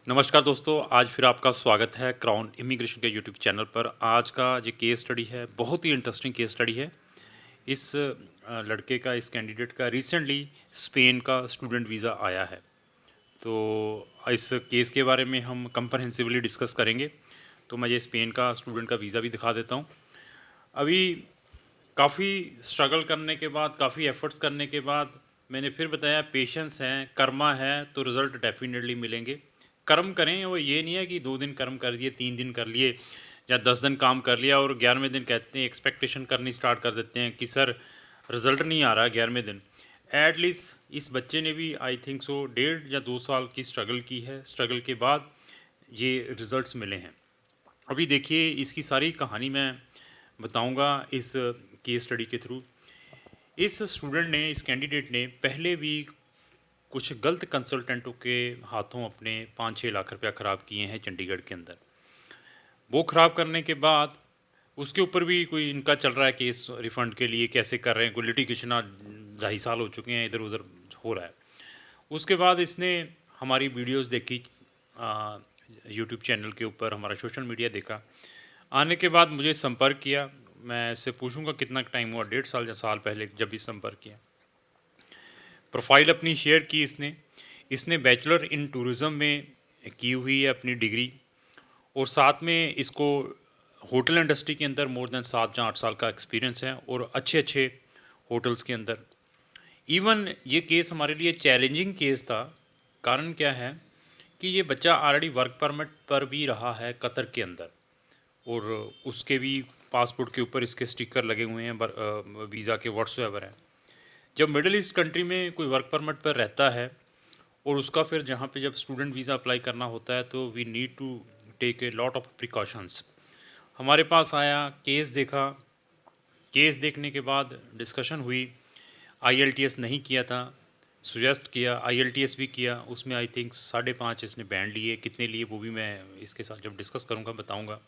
नमस्कार दोस्तों, आज फिर आपका स्वागत है क्राउन इमिग्रेशन के यूट्यूब चैनल पर। आज का जो केस स्टडी है, बहुत ही इंटरेस्टिंग केस स्टडी है। इस लड़के का, इस कैंडिडेट का रिसेंटली स्पेन का स्टूडेंट वीज़ा आया है। तो इस केस के बारे में हम कंप्रहेंसिवली डिस्कस करेंगे। तो मैं ये स्पेन का स्टूडेंट का वीज़ा भी दिखा देता हूँ। अभी काफ़ी स्ट्रगल करने के बाद, काफ़ी एफर्ट्स करने के बाद मैंने फिर बताया पेशेंस है, कर्मा है तो रिज़ल्ट डेफ़िनेटली मिलेंगे। कर्म करें, वो ये नहीं है कि 2 दिन कर्म कर दिए, 3 दिन कर लिए या 10 दिन काम कर लिया और 11वें दिन कहते हैं एक्सपेक्टेशन करनी स्टार्ट कर देते हैं कि सर रिज़ल्ट नहीं आ रहा 11वें दिन। एट लीस्ट इस बच्चे ने भी आई थिंक सो 1.5 या 2 साल की स्ट्रगल की है। स्ट्रगल के बाद ये रिज़ल्ट्स मिले हैं। अभी देखिए इसकी सारी कहानी मैं बताऊंगा इस केस स्टडी के थ्रू। इस स्टूडेंट ने, इस कैंडिडेट ने पहले भी कुछ गलत कंसल्टेंटों के हाथों अपने 5-6 लाख रुपया ख़राब किए हैं चंडीगढ़ के अंदर। वो ख़राब करने के बाद उसके ऊपर भी कोई इनका चल रहा है केस रिफ़ंड के लिए कैसे कर रहे हैं, कोई लिटिगेशन आज 2.5 साल हो चुके हैं, इधर-उधर हो रहा है। उसके बाद इसने हमारी वीडियोज़ देखी, यूट्यूब चैनल के ऊपर हमारा सोशल मीडिया देखा। आने के बाद मुझे संपर्क किया। मैं इससे पूछूंगा कितना टाइम हुआ, 1.5 साल या साल पहले जब भी संपर्क किया। प्रोफाइल अपनी शेयर की इसने। इसने बैचलर इन टूरिज़्म में की हुई है अपनी डिग्री, और साथ में इसको होटल इंडस्ट्री के अंदर मोर देन 7 या 8 साल का एक्सपीरियंस है और अच्छे-अच्छे होटल्स के अंदर। इवन ये केस हमारे लिए चैलेंजिंग केस था। कारण क्या है कि ये बच्चा ऑलरेडी वर्क परमिट पर भी रहा है कतर के अंदर, और उसके भी पासपोर्ट के ऊपर इसके स्टिकर लगे हुए हैं वीज़ा के व्हाट्सएवर हैं। जब मिडिल ईस्ट कंट्री में कोई वर्क परमिट पर रहता है और उसका फिर जहाँ पे जब स्टूडेंट वीज़ा अप्लाई करना होता है तो we need to take a lot of precautions. हमारे पास आया, केस देखा। केस देखने के बाद डिस्कशन हुई। आईएलटीएस नहीं किया था, सुजेस्ट किया, आईएलटीएस भी किया। उसमें आई थिंक 5.5 इसने बैंड लिए, कितने लिए वो भी मैं इसके साथ जब डिस्कस करूँगा बताऊँगा।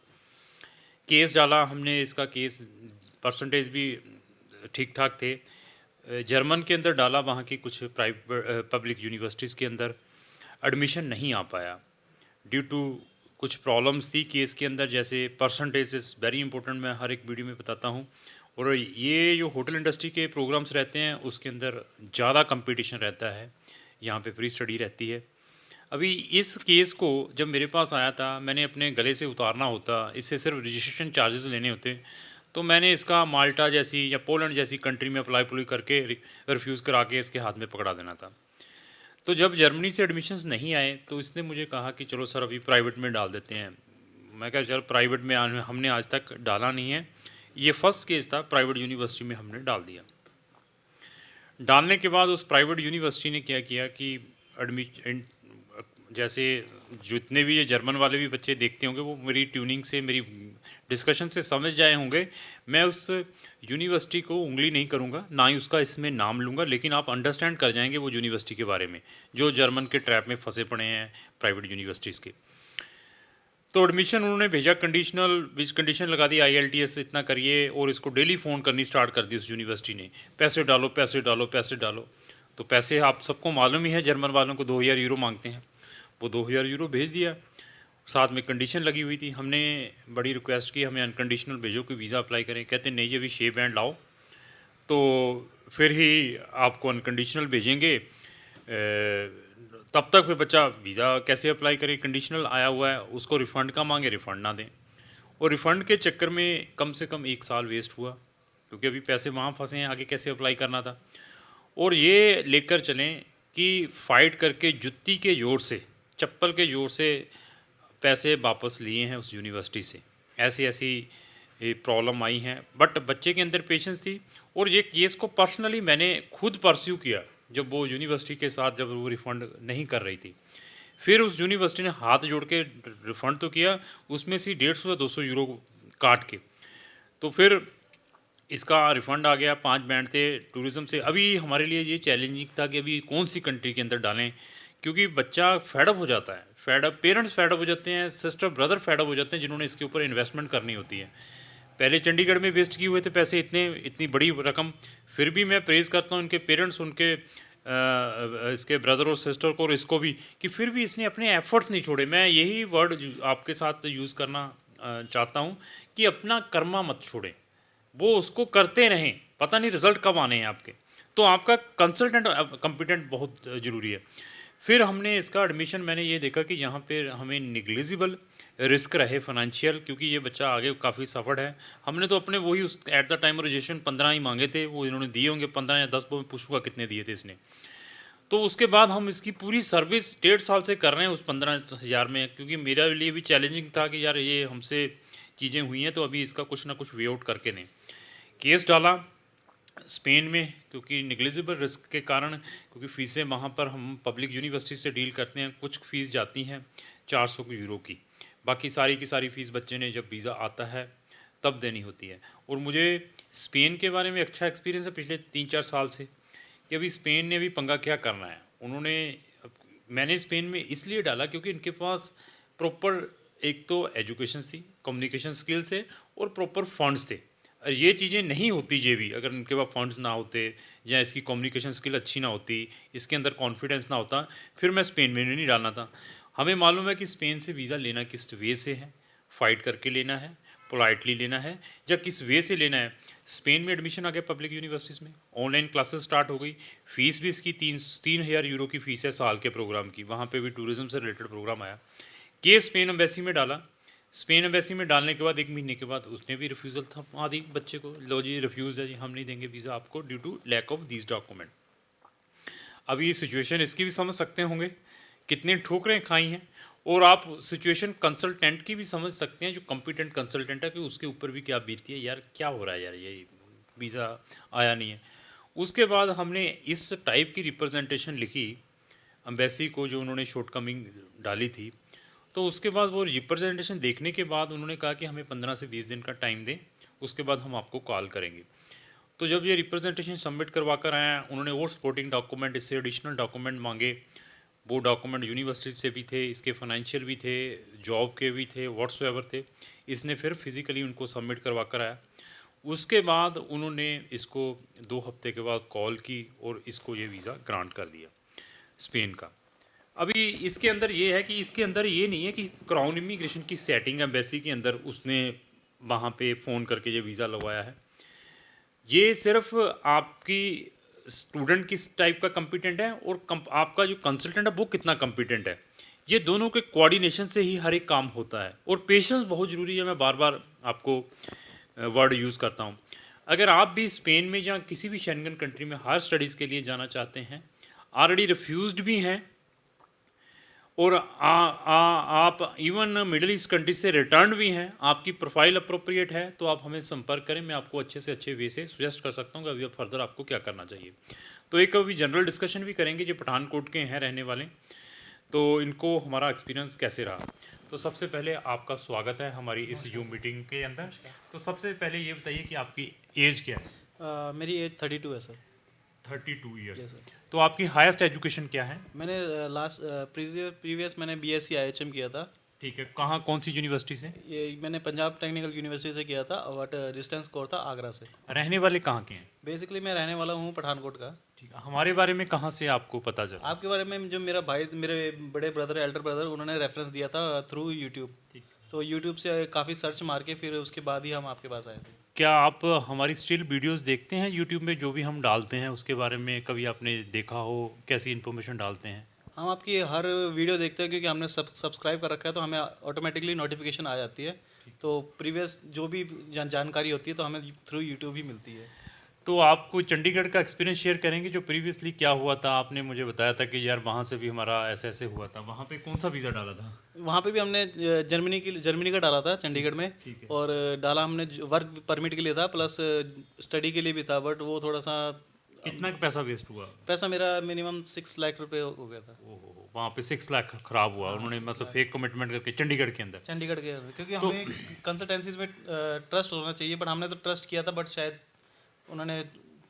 केस डाला हमने, इसका केस परसेंटेज भी ठीक ठाक थे। जर्मन के अंदर डाला, वहाँ की कुछ प्राइवेट पब्लिक यूनिवर्सिटीज़ के अंदर एडमिशन नहीं आ पाया ड्यू टू कुछ प्रॉब्लम्स थी केस के अंदर। जैसे परसेंटेज इज़ वेरी इंपॉर्टेंट, मैं हर एक वीडियो में बताता हूँ। और ये जो होटल इंडस्ट्री के प्रोग्राम्स रहते हैं उसके अंदर ज़्यादा कंपटीशन रहता है, यहाँ पे प्री स्टडी रहती है। अभी इस केस को जब मेरे पास आया था, मैंने अपने गले से उतारना होता, इससे सिर्फ रजिस्ट्रेशन चार्जेस लेने होते, तो मैंने इसका माल्टा जैसी या पोलैंड जैसी कंट्री में अप्लाई करके रिफ्यूज़ करा के इसके हाथ में पकड़ा देना था। तो जब जर्मनी से एडमिशन्स नहीं आए तो इसने मुझे कहा कि चलो सर अभी प्राइवेट में डाल देते हैं। मैं कहा चल प्राइवेट में हमने आज तक डाला नहीं है, ये फर्स्ट केस था, प्राइवेट यूनिवर्सिटी में हमने डाल दिया। डालने के बाद उस प्राइवेट यूनिवर्सिटी ने क्या किया कि जैसे जितने भी ये जर्मन वाले भी बच्चे देखते होंगे वो मेरी ट्यूनिंग से, मेरी डिस्कशन से समझ जाए होंगे। मैं उस यूनिवर्सिटी को उंगली नहीं करूँगा, ना ही उसका इसमें नाम लूँगा, लेकिन आप अंडरस्टैंड कर जाएंगे वो यूनिवर्सिटी के बारे में जो जर्मन के ट्रैप में फंसे पड़े हैं प्राइवेट यूनिवर्सिटीज़ के। तो एडमिशन उन्होंने भेजा कंडीशनल, विच कंडीशन लगा दी आईएलटीएस इतना करिए, और इसको डेली फ़ोन करनी स्टार्ट कर दी उस यूनिवर्सिटी ने, पैसे डालो पैसे डालो पैसे डालो। तो पैसे आप सबको मालूम ही है, जर्मन वालों को 2000 यूरो मांगते हैं। वो 2000 यूरो भेज दिया, साथ में कंडीशन लगी हुई थी। हमने बड़ी रिक्वेस्ट की हमें अनकंडीशनल भेजो कि वीज़ा अप्लाई करें। कहते नहीं ये भी 6 बैंड लाओ तो फिर ही आपको अनकंडीशनल भेजेंगे। तब तक फिर बच्चा वीज़ा कैसे अप्लाई करे, कंडीशनल आया हुआ है, उसको रिफ़ंड का मांगे, रिफ़ंड ना दें। और रिफ़ंड के चक्कर में कम से कम 1 साल वेस्ट हुआ, क्योंकि अभी पैसे वहाँ फंसे हैं, आगे कैसे अप्लाई करना था। और ये लेकर चलें कि फ़ाइट करके जुत्ती के ज़ोर से, चप्पल के ज़ोर से पैसे वापस लिए हैं उस यूनिवर्सिटी से। ऐसी ऐसी ये प्रॉब्लम आई हैं, बट बच्चे के अंदर पेशेंस थी। और ये केस को पर्सनली मैंने खुद परस्यू किया जब वो यूनिवर्सिटी के साथ, जब वो रिफ़ंड नहीं कर रही थी। फिर उस यूनिवर्सिटी ने हाथ जोड़ के रिफ़ंड तो किया, उसमें से 150 या 200 यूरो काट के। तो फिर इसका रिफ़ंड आ गया। 5 बैंड थे टूरिज़्म से। अभी हमारे लिए ये चैलेंजिंग था कि अभी कौन सी कंट्री के अंदर डालें, क्योंकि बच्चा फेड अप हो जाता है। Fed up, parents fed up हो जाते हैं, सिस्टर ब्रदर फेड अप हो जाते हैं जिन्होंने इसके ऊपर इन्वेस्टमेंट करनी होती है। पहले चंडीगढ़ में वेस्ट किए हुए थे पैसे, इतनी बड़ी रकम। फिर भी मैं प्रेज़ करता हूँ उनके पेरेंट्स, उनके इसके ब्रदर और सिस्टर को और इसको भी, कि फिर भी इसने अपने एफर्ट्स नहीं छोड़े। मैं यही वर्ड आपके साथ यूज़ करना चाहता हूँ कि अपना कर्मा मत छोड़ें, वो उसको करते रहें, पता नहीं रिजल्ट कब आने हैं आपके। तो आपका कंसल्टेंट कंपिटेंट बहुत ज़रूरी है। फिर हमने इसका एडमिशन, मैंने ये देखा कि यहाँ पे हमें निग्लिजिबल रिस्क रहे फाइनेंशियल, क्योंकि ये बच्चा आगे काफ़ी सफर्ड है। हमने तो अपने वही उस एट द टाइम रजिस्ट्रेशन 15 ही मांगे थे, वो इन्होंने दिए होंगे 15 या 10, वो मैं पूछूंगा कितने दिए थे इसने। तो उसके बाद हम इसकी पूरी सर्विस 1.5 साल से कर रहे हैं उस 15,000 में, क्योंकि मेरे लिए भी चैलेंजिंग था कि यार ये हमसे चीज़ें हुई हैं, तो अभी इसका कुछ ना कुछ वे आउट करके दें। केस डाला स्पेन में, क्योंकि निग्लिजिबल रिस्क के कारण, क्योंकि फ़ीसें वहाँ पर हम पब्लिक यूनिवर्सिटी से डील करते हैं, कुछ फ़ीस जाती हैं 400 यूरो की, बाकी सारी की सारी फ़ीस बच्चे ने जब वीज़ा आता है तब देनी होती है। और मुझे स्पेन के बारे में अच्छा एक्सपीरियंस है पिछले 3-4 साल से, कि अभी स्पेन ने भी पंगा क्या करना है। उन्होंने, मैंने स्पेन में इसलिए डाला क्योंकि इनके पास प्रॉपर एक तो एजुकेशन थी, कम्युनिकेशन स्किल्स है और प्रॉपर फंड्स थे। ये चीज़ें नहीं होती जे भी, अगर इनके पास फंड्स ना होते या इसकी कम्युनिकेशन स्किल अच्छी ना होती, इसके अंदर कॉन्फिडेंस ना होता, फिर मैं स्पेन में नहीं डालना था। हमें मालूम है कि स्पेन से वीज़ा लेना किस वे से है, फ़ाइट करके लेना है, पोलाइटली लेना है, या किस वे से लेना है। स्पेन में एडमिशन आ गया पब्लिक यूनिवर्सिटीज़ में, ऑनलाइन क्लासेस स्टार्ट हो गई, फ़ीस भी इसकी 3,000 यूरो की फ़ीस है साल के प्रोग्राम की। वहाँ पे भी टूरिज़्म से रिलेटेड प्रोग्राम आया। केस स्पेन एम्बेसी में डाला। स्पेन एम्बेसी में डालने के बाद 1 महीने के बाद उसने भी रिफ्यूज़ल था आदि बच्चे को, लो जी रिफ्यूज़ है जी, हम नहीं देंगे वीज़ा आपको due to lack of these document. अभी सिचुएशन इसकी भी समझ सकते होंगे कितनी ठोकरें खाई हैं, और आप सिचुएशन कंसल्टेंट की भी समझ सकते हैं, जो कॉम्पिटेंट कंसल्टेंट है, कि उसके ऊपर भी क्या बीतती है, यार क्या हो रहा है यार, ये वीज़ा आया नहीं है। उसके बाद हमने इस टाइप की रिप्रेजेंटेशन लिखी एम्बेसी को, जो उन्होंने शॉर्टकमिंग डाली थी। तो उसके बाद वो रिप्रेजेंटेशन देखने के बाद उन्होंने कहा कि हमें 15 से 20 दिन का टाइम दें, उसके बाद हम आपको कॉल करेंगे। तो जब ये रिप्रेजेंटेशन सबमिट करवा कर आया, उन्होंने और सपोर्टिंग डॉक्यूमेंट, इससे एडिशनल डॉक्यूमेंट मांगे। वो डॉक्यूमेंट यूनिवर्सिटी से भी थे, इसके फाइनेंशियल भी थे, जॉब के भी थे, व्हाट्सएवर थे। इसने फिर फिज़िकली उनको सबमिट करवा कर आया। उसके बाद उन्होंने इसको 2 हफ्ते के बाद कॉल की और इसको ये वीज़ा ग्रांट कर दिया स्पेन का। अभी इसके अंदर ये है कि इसके अंदर ये नहीं है कि क्राउन इमिग्रेशन की सेटिंग एम्बेसी के अंदर उसने वहाँ पे फ़ोन करके ये वीज़ा लगवाया है। ये सिर्फ आपकी स्टूडेंट किस टाइप का कम्पिटेंट है और आपका जो कंसल्टेंट है वो कितना कम्पिटेंट है, ये दोनों के कोऑर्डिनेशन से ही हर एक काम होता है। और पेशेंस बहुत ज़रूरी है, मैं बार बार आपको वर्ड यूज़ करता हूँ। अगर आप भी स्पेन में या किसी भी शेंगन कंट्री में हायर स्टडीज़ के लिए जाना चाहते हैं, ऑलरेडी रिफ्यूज़्ड भी हैं, और आप इवन मिडिल ईस्ट कंट्री से रिटर्न भी हैं, आपकी प्रोफाइल अप्रोप्रिएट है, तो आप हमें संपर्क करें, मैं आपको अच्छे से अच्छे वे से सुजेस्ट कर सकता हूँ कि अभी फर्दर आपको क्या करना चाहिए। तो एक अभी जनरल डिस्कशन भी करेंगे, जो पठानकोट के हैं रहने वाले, तो इनको हमारा एक्सपीरियंस कैसे रहा। तो सबसे पहले आपका स्वागत है हमारी इस जूम मीटिंग के अंदर। तो सबसे पहले ये बताइए कि आपकी एज क्या है। मेरी एज 32 है सर। 32 ईयर्स। Yes sir. तो आपकी हाईएस्ट एजुकेशन क्या है। मैंने लास्ट प्रीवियस मैंने बीएससी आईएचएम किया था। ठीक है, कहाँ, कौन सी यूनिवर्सिटी से। ये मैंने पंजाब टेक्निकल यूनिवर्सिटी से किया था, बट डिस्टेंस कोर्स था आगरा से। रहने वाले कहाँ के हैं। बेसिकली मैं रहने वाला हूँ पठानकोट का। ठीक है, हमारे बारे में कहाँ से आपको पता चला। आपके बारे में जो मेरा भाई, मेरे बड़े ब्रदर, एल्डर ब्रदर, उन्होंने रेफरेंस दिया था थ्रू यूट्यूब। ठीक। तो यूट्यूब से काफ़ी सर्च मार के फिर उसके बाद ही हम आपके पास आए थे। क्या आप हमारी स्टिल वीडियोस देखते हैं यूट्यूब में, जो भी हम डालते हैं उसके बारे में कभी आपने देखा हो, कैसी इन्फॉर्मेशन डालते हैं। हम आपकी हर वीडियो देखते हैं, क्योंकि हमने सब्सक्राइब कर रखा है, तो हमें ऑटोमेटिकली नोटिफिकेशन आ जाती है। तो प्रीवियस जो भी जानकारी होती है तो हमें थ्रू यूट्यूब ही मिलती है। तो आपको चंडीगढ़ का एक्सपीरियंस शेयर करेंगे, जो प्रीवियसली क्या हुआ था। आपने मुझे बताया था कि यार वहाँ से भी हमारा ऐसे ऐसे हुआ था, वहाँ पे कौन सा वीज़ा डाला था। वहाँ पे भी हमने जर्मनी का डाला था चंडीगढ़ में। ठीक है। और डाला हमने वर्क परमिट के लिए था, प्लस स्टडी के लिए भी था, बट वो थोड़ा सा कितना पैसा वेस्ट हुआ। पैसा मेरा मिनिमम 6 लाख रुपए हो गया था। ओहो, वहाँ पे 6 लाख खराब हुआ। उन्होंने मतलब फेक कमिटमेंट करके चंडीगढ़ के अंदर। चंडीगढ़ के अंदर, क्योंकि तो हमें कंसल्टेंसीज में ट्रस्ट होना चाहिए, बट हमने तो ट्रस्ट किया था, बट शायद उन्होंने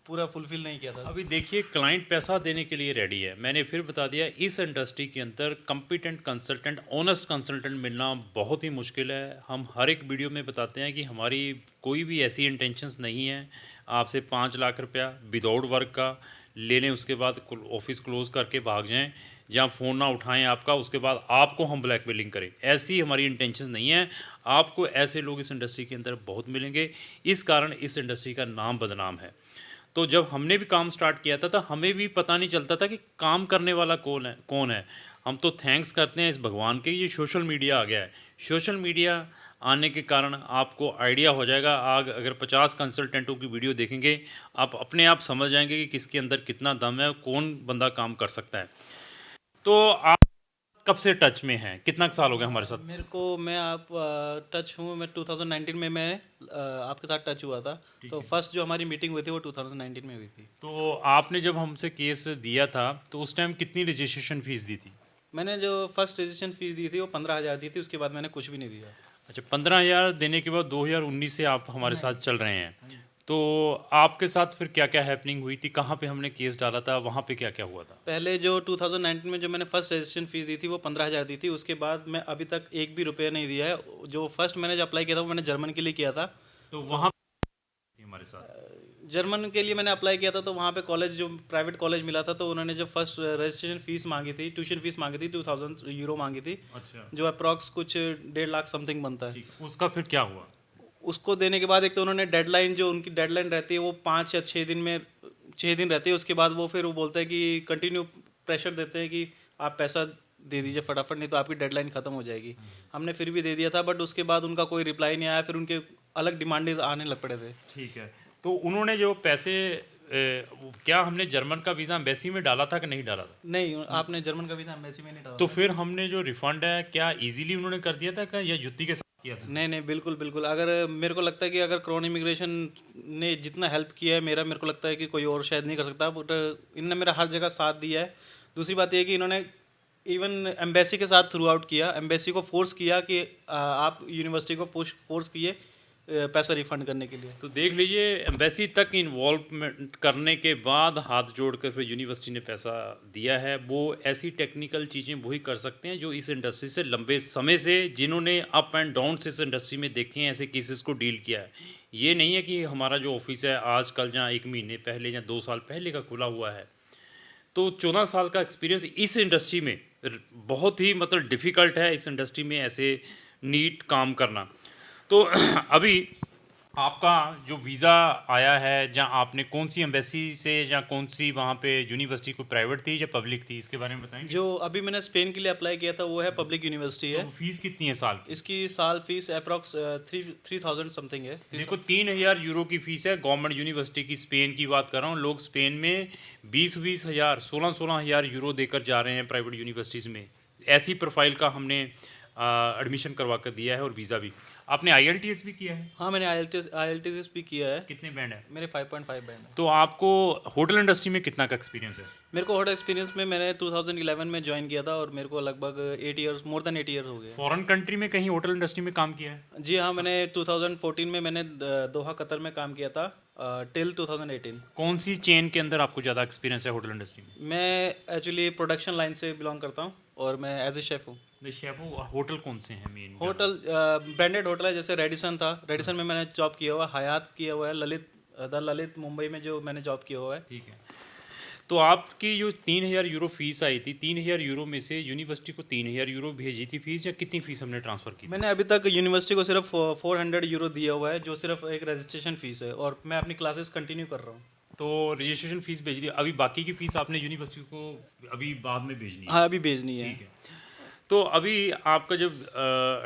पूरा फुलफिल नहीं किया था। अभी देखिए, क्लाइंट पैसा देने के लिए रेडी है। मैंने फिर बता दिया, इस इंडस्ट्री के अंदर कॉम्पिटेंट कंसल्टेंट, ऑनेस्ट कंसल्टेंट मिलना बहुत ही मुश्किल है। हम हर एक वीडियो में बताते हैं कि हमारी कोई भी ऐसी इंटेंशंस नहीं है आपसे 5 लाख रुपया विदाउट वर्क का ले लें, उसके बाद ऑफिस क्लोज करके भाग जाएं, जहाँ फ़ोन ना उठाएं आपका, उसके बाद आपको हम ब्लैकमेलिंग करें। ऐसी हमारी इंटेंशन नहीं है। आपको ऐसे लोग इस इंडस्ट्री के अंदर बहुत मिलेंगे, इस कारण इस इंडस्ट्री का नाम बदनाम है। तो जब हमने भी काम स्टार्ट किया था तो हमें भी पता नहीं चलता था कि काम करने वाला कौन है। हम तो थैंक्स करते हैं इस भगवान के, ये सोशल मीडिया आ गया है। सोशल मीडिया आने के कारण आपको आइडिया हो जाएगा। आग अगर 50 कंसल्टेंटों की वीडियो देखेंगे, आप अपने आप समझ जाएंगे कि किसके अंदर कितना दम है, कौन बंदा काम कर सकता है। तो आप कब से टच में हैं, कितना साल हो गया हमारे साथ? मेरे को मैं आप टच हूँ, मैं 2019 में मैं आपके साथ टच हुआ था। तो फर्स्ट जो हमारी मीटिंग हुई थी वो 2019 में हुई थी। तो आपने जब हमसे केस दिया था तो उस टाइम कितनी रजिस्ट्रेशन फीस दी थी? मैंने जो फर्स्ट रजिस्ट्रेशन फीस दी थी वो 15,000 दी थी, उसके बाद मैंने कुछ भी नहीं दिया। अच्छा, 15,000 देने के बाद 2019 से आप हमारे साथ चल रहे हैं। तो आपके साथ फिर क्या क्या हैपनिंग हुई थी, कहाँ पे हमने केस डाला था, वहाँ पे क्या क्या हुआ था? पहले जो 2019 में जो मैंने फर्स्ट रजिस्ट्रेशन फीस दी थी वो 15,000 दी थी, उसके बाद मैं अभी तक एक भी रुपया नहीं दिया है। जो फर्स्ट मैंने जो अप्लाई किया था वो मैंने जर्मन के लिए किया था। तो वहाँ पे हमारे साथ जर्मन के लिए मैंने अप्लाई किया था, तो वहाँ पे कॉलेज जो प्राइवेट कॉलेज मिला था, तो उन्होंने जो फर्स्ट रजिस्ट्रेशन फीस मांगी थी, ट्यूशन फीस मांगी थी, 2000 यूरो मांगी थी, अच्छा, जो अप्रॉक्स कुछ 1.5 लाख समथिंग बनता है। ठीक, उसका फिर क्या हुआ? उसको देने के बाद एक तो उन्होंने डेडलाइन, जो उनकी डेडलाइन रहती है वो 5 या 6 दिन में, 6 दिन रहती है। उसके बाद वो फिर वो बोलते हैं कि कंटिन्यू प्रेशर देते हैं कि आप पैसा दे दीजिए फटाफट, नहीं तो आपकी डेडलाइन ख़त्म हो जाएगी। हमने फिर भी दे दिया था, बट उसके बाद उनका कोई रिप्लाई नहीं आया। फिर उनके अलग डिमांड आने लग पड़े थे। ठीक है। तो उन्होंने जो पैसे क्या हमने जर्मन का वीज़ा एम्बेसी में डाला था कि नहीं डाला था? नहीं, आपने जर्मन का वीज़ा एम्बेसी में नहीं डाला तो था। फिर हमने जो रिफंड है क्या इजीली उन्होंने कर दिया था, क्या या जुत्ती के साथ किया था? नहीं नहीं, बिल्कुल बिल्कुल। अगर मेरे को लगता है कि अगर क्राउन इमिग्रेशन ने जितना हेल्प किया है मेरे को लगता है कि कोई और शायद नहीं कर सकता, बट इन्होंने मेरा हर जगह साथ दिया है। दूसरी बात यह है कि इन्होंने इवन एम्बेसी के साथ थ्रू आउट किया, एम्बेसी को फोर्स किया कि आप यूनिवर्सिटी को फोर्स किए पैसा रिफंड करने के लिए। तो देख लीजिए, एम्बेसी तक इन्वॉल्वमेंट करने के बाद हाथ जोड़कर फिर यूनिवर्सिटी ने पैसा दिया है। वो ऐसी टेक्निकल चीज़ें वही कर सकते हैं जो इस इंडस्ट्री से लंबे समय से, जिन्होंने अप एंड डाउन इस इंडस्ट्री में देखे हैं, ऐसे केसेस को डील किया है। ये नहीं है कि हमारा जो ऑफिस है आज कल जहाँ 1 महीने पहले या 2 साल पहले का खुला हुआ है। तो 14 साल का एक्सपीरियंस इस इंडस्ट्री में बहुत ही मतलब डिफ़िकल्ट है, इस इंडस्ट्री में ऐसे नीट काम करना। तो अभी आपका जो वीज़ा आया है, जहाँ आपने कौन सी एम्बेसी से या कौन सी वहाँ पे यूनिवर्सिटी, को प्राइवेट थी या पब्लिक थी, इसके बारे में बताएंगे? जो अभी मैंने स्पेन के लिए अप्लाई किया था वो है पब्लिक यूनिवर्सिटी है। तो फीस कितनी है साल की? इसकी साल फीस अप्रॉक्स 3,000 समथिंग है। देखो, 3,000 यूरो की फीस है गवर्नमेंट यूनिवर्सिटी की। स्पेन की बात कर रहा हूँ। लोग स्पेन में 20-20 हज़ार, 16-16 हज़ार यूरो देकर जा रहे हैं प्राइवेट यूनिवर्सिटीज़ में। ऐसी प्रोफाइल का हमने एडमिशन करवा कर दिया है, और वीज़ा भी। आपने IELTS भी किया है? हाँ, मैंने IELTS भी किया है। कितने बैंड है? मेरे 5.5 बैंड है। तो आपको होटल इंडस्ट्री में कितना का एक्सपीरियंस है? मेरे को होटल एक्सपीरियंस में मैंने 2011 में ज्वाइन किया था, और मेरे को लगभग 8 इयर्स, मोर देन 8 इयर्स हो गए। फॉरेन कंट्री में कहीं होटल इंडस्ट्री में काम किया है? जी हाँ, मैंने 2014 में मैंने दोहा कतर में काम किया था टिल 2018। कौन सी चेन के अंदर आपको ज़्यादा एक्सपीरियंस है होटल इंडस्ट्री में? मैं एक्चुअली प्रोडक्शन लाइन से बिलोंग करता हूँ, और मैं एज ए शेफ़ हूँ। शेफ, होटल कौन से हैं मेन? होटल ब्रांडेड होटल है, जैसे रेडिसन था, रेडिसन में मैंने जॉब किया हुआ है, हयात किया हुआ है, द ललित मुंबई में जो मैंने जॉब किया हुआ है। ठीक है। तो आपकी जो 3,000 यूरो फीस आई थी, 3,000 यूरो में से यूनिवर्सिटी को 3,000 यूरो भेजी थी फीस, या कितनी फीस हमने ट्रांसफ़र की? मैंने अभी तक यूनिवर्सिटी को सिर्फ 400 यूरो दिया हुआ है, जो सिर्फ एक रजिस्ट्रेशन फीस है, और मैं अपनी क्लासेस कंटिन्यू कर रहा हूँ। तो रजिस्ट्रेशन फीस भेज दी, अभी बाकी की फीस आपने यूनिवर्सिटी को अभी बाद में भेजनी है? हाँ, अभी भेजनी है। ठीक है। तो अभी आपका जब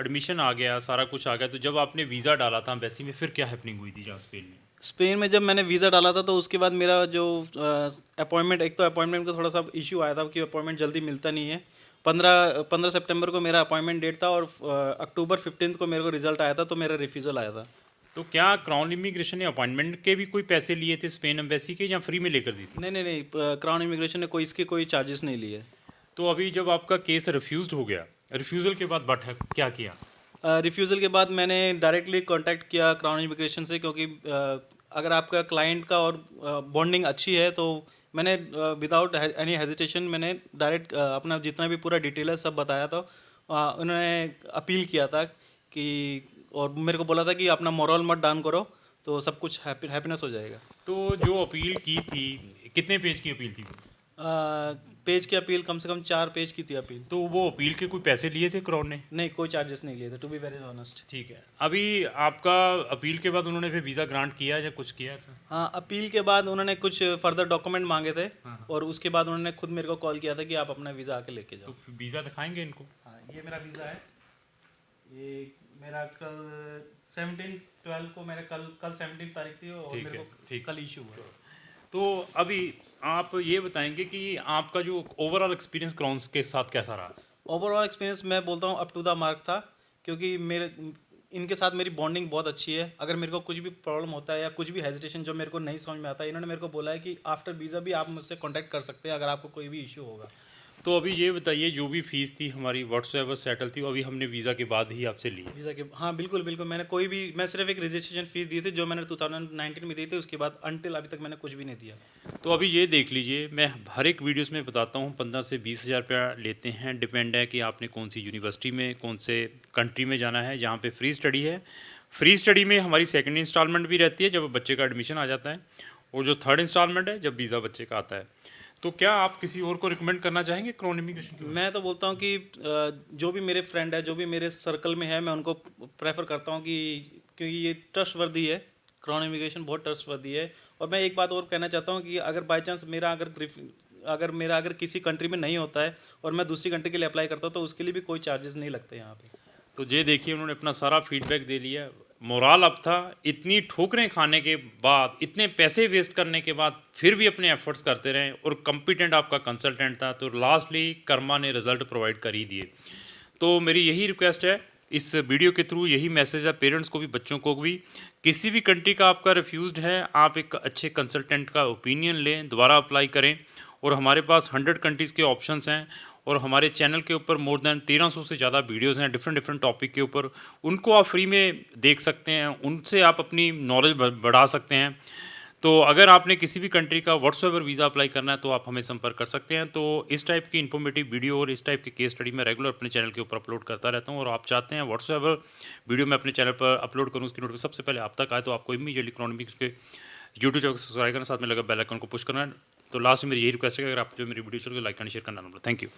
एडमिशन आ गया, सारा कुछ आ गया, तो जब आपने वीज़ा डाला था एम्बेसी में, फिर क्या हैपनिंग हुई थी जहाँ स्पेन में? स्पेन में जब मैंने वीज़ा डाला था, तो उसके बाद मेरा जो अपॉइंटमेंट, एक तो अपॉइंटमेंट का थोड़ा सा इशू आया था कि अपॉइंटमेंट जल्दी मिलता नहीं है। 15 सितंबर को मेरा अपॉइंटमेंट डेट था, और अक्टूबर 15 को मेरे को रिजल्ट आया था, तो मेरा रिफ्यूज़ल आया था। तो क्या क्राउन इमिग्रेशन ने अपॉइंटमेंट के भी कोई पैसे लिए थे स्पेन एम्बेसी के, या फ्री में लेकर दी थी? नहीं नहीं नहीं, क्राउन इमिग्रेशन ने इसके कोई चार्जेस नहीं लिए। तो अभी जब आपका केस रिफ्यूज़ हो गया, रिफ्यूज़ल के बाद बट क्या किया? रिफ्यूज़ल के बाद मैंने डायरेक्टली कांटेक्ट किया क्राउन इमिग्रेशन से, क्योंकि अगर आपका क्लाइंट का और बॉन्डिंग अच्छी है, तो मैंने विदाउट एनी हेजिटेशन मैंने डायरेक्ट अपना जितना भी पूरा डिटेल है सब बताया था। उन्होंने अपील किया था कि, और मेरे को बोला था कि अपना मोरल मत डाउन करो, तो सब कुछ हैप्पीनेस हो जाएगा। तो जो अपील की थी, कितने पेज की अपील थी? पेज की अपील कम से कम 4 पेज की थी अपील। तो वो अपील के कोई पैसे लिए थे क्राउन ने? नहीं, कोई चार्जेस नहीं लिए थे, टू बी वेरी ऑनेस्ट। ठीक है। अभी आपका अपील के बाद उन्होंने फिर वीज़ा ग्रांट किया या कुछ किया ऐसा? हाँ, अपील के बाद उन्होंने कुछ फर्दर डॉक्यूमेंट मांगे थे, हाँ। और उसके बाद उन्होंने खुद मेरे को कॉल किया था कि आप अपना वीज़ा आके लेके तो जाओ। फिर वीज़ा दिखाएंगे इनको? हाँ, ये मेरा वीज़ा है। ये मेरा कल 17/12 को, मेरा कल 17 तारीख थी, और ठीक मेरे है, को ठीक। कल इशू हुआ। तो अभी आप ये बताएंगे कि आपका जो ओवरऑल एक्सपीरियंस क्राउन्स के साथ कैसा रहा? ओवरऑल एक्सपीरियंस मैं बोलता हूँ अप टू द मार्क था, क्योंकि मेरे इनके साथ मेरी बॉन्डिंग बहुत अच्छी है। अगर मेरे को कुछ भी प्रॉब्लम होता है या कुछ भी हेजिटेशन जो मेरे को नहीं समझ में आता है, इन्होंने मेरे को बोला है कि आफ्टर वीज़ा भी आप मुझसे कांटेक्ट कर सकते हैं अगर आपको कोई भी इशू होगा। तो अभी ये बताइए, जो भी फीस थी हमारी व्हाट्सएवर सेटल थी, वो अभी हमने वीज़ा के बाद ही आपसे ली है। वीज़ा के, हाँ बिल्कुल बिल्कुल, मैं सिर्फ एक रजिस्ट्रेशन फीस दी थी जो मैंने 2019 में दी थी, उसके बाद अनटिल अभी तक मैंने कुछ भी नहीं दिया। तो अभी ये देख लीजिए, मैं हर एक वीडियोस में बताता हूँ 15 से 20 हज़ार रुपया लेते हैं। डिपेंड है कि आपने कौन सी यूनिवर्सिटी में, कौन से कंट्री में जाना है जहाँ पे फ्री स्टडी है। फ्री स्टडी में हमारी सेकंड इंस्टॉलमेंट भी रहती है जब बच्चे का एडमिशन आ जाता है, और जो थर्ड इंस्टॉलमेंट है जब वीज़ा बच्चे का आता है। तो क्या आप किसी और को रिकमेंड करना चाहेंगे क्राउन इमिग्रेशन के बारे में? मैं तो बोलता हूँ कि जो भी मेरे फ्रेंड है, जो भी मेरे सर्कल में है, मैं उनको प्रेफर करता हूँ कि, क्योंकि ये ट्रस्टवर्दी है, क्राउन इमिग्रेशन बहुत ट्रस्टवर्दी है। और मैं एक बात और कहना चाहता हूँ कि अगर बाई चांस मेरा अगर किसी कंट्री में नहीं होता है और मैं दूसरी कंट्री के लिए अप्लाई करता हूँ, तो उसके लिए भी कोई चार्जेस नहीं लगते यहाँ पे। तो ये देखिए, उन्होंने अपना सारा फीडबैक दे लिया। मोराल अब था, इतनी ठोकरें खाने के बाद, इतने पैसे वेस्ट करने के बाद फिर भी अपने एफर्ट्स करते रहे, और कॉम्पिटेंट आपका कंसल्टेंट था, तो लास्टली कर्मा ने रिजल्ट प्रोवाइड कर ही दिए। तो मेरी यही रिक्वेस्ट है, इस वीडियो के थ्रू यही मैसेज है पेरेंट्स को भी, बच्चों को भी। किसी भी कंट्री का आपका रिफ्यूज़्ड है, आप एक अच्छे कंसल्टेंट का ओपिनियन लें, दोबारा अप्लाई करें। और हमारे पास 100 कंट्रीज़ के ऑप्शंस हैं, और हमारे चैनल के ऊपर मोर देन 1300 से ज़्यादा वीडियोस हैं डिफरेंट डिफरेंट टॉपिक के ऊपर। उनको आप फ्री में देख सकते हैं, उनसे आप अपनी नॉलेज बढ़ा सकते हैं। तो अगर आपने किसी भी कंट्री का व्हाट्सएवर वीज़ा अप्लाई करना है तो आप हमें संपर्क कर सकते हैं। तो इस टाइप की इन्फॉर्मेटिव वीडियो और इस टाइप की केस स्टडी मैं रेगुलर अपने चैनल के ऊपर अपलोड करता रहता हूँ, और आप चाहते हैं व्हाट्सएवर वीडियो मैं अपने चैनल पर अपलोड करूँ, उसकी नोटिफिकेशन सबसे पहले आप तक आए, तो आपको इमीडिएटली इकोनॉमिक्स के यूट्यूब चैनल को सब्सक्राइब करना, साथ में लगा बेल आइकन को पुश करना है। तो लास्ट में मेरी यही रिक्वेस्ट है कि अगर आप जो मेरी वीडियो चल लाइक करना, शेयर करना, थैंक यू।